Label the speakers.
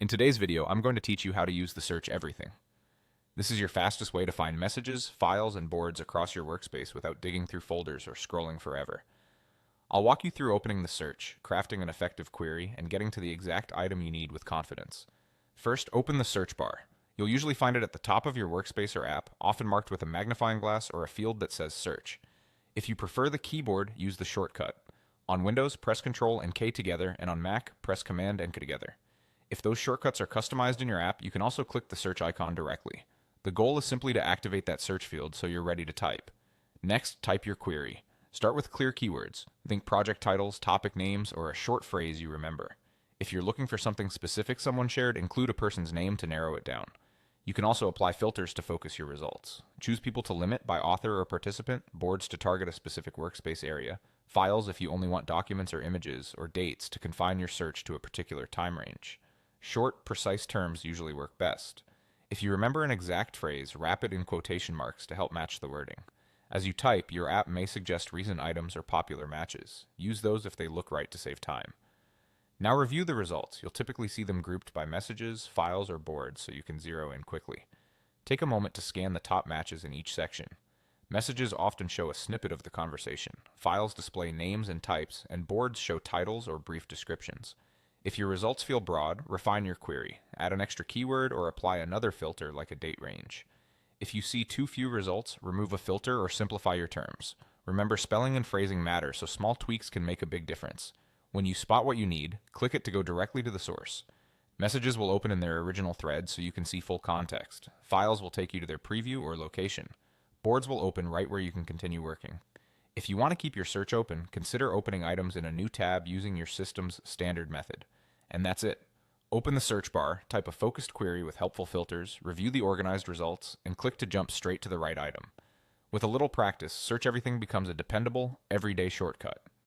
Speaker 1: In today's video, I'm going to teach you how to use the search everything. This is your fastest way to find messages, files, and boards across your workspace without digging through folders or scrolling forever. I'll walk you through opening the search, crafting an effective query, and getting to the exact item you need with confidence. First, open the search bar. You'll usually find it at the top of your workspace or app, often marked with a magnifying glass or a field that says search. If you prefer the keyboard, use the shortcut. On Windows, press Ctrl and K together, and on Mac, press Command and K together. If those shortcuts are customized in your app, you can also click the search icon directly. The goal is simply to activate that search field so you're ready to type. Next, type your query. Start with clear keywords. Think project titles, topic names, or a short phrase you remember. If you're looking for something specific someone shared, include a person's name to narrow it down. You can also apply filters to focus your results. Choose people to limit by author or participant, boards to target a specific workspace area, files if you only want documents or images, or dates to confine your search to a particular time range. Short, precise terms usually work best. If you remember an exact phrase, wrap it in quotation marks to help match the wording. As you type, your app may suggest recent items or popular matches. Use those if they look right to save time. Now review the results. You'll typically see them grouped by messages, files, or boards so you can zero in quickly. Take a moment to scan the top matches in each section. Messages often show a snippet of the conversation. Files display names and types, and boards show titles or brief descriptions. If your results feel broad, refine your query. Add an extra keyword or apply another filter like a date range. If you see too few results, remove a filter or simplify your terms. Remember, spelling and phrasing matter, so small tweaks can make a big difference. When you spot what you need, click it to go directly to the source. Messages will open in their original thread so you can see full context. Files will take you to their preview or location. Boards will open right where you can continue working. If you want to keep your search open, consider opening items in a new tab using your system's standard method. And that's it. Open the search bar, type a focused query with helpful filters, review the organized results, and click to jump straight to the right item. With a little practice, Search Everything becomes a dependable, everyday shortcut.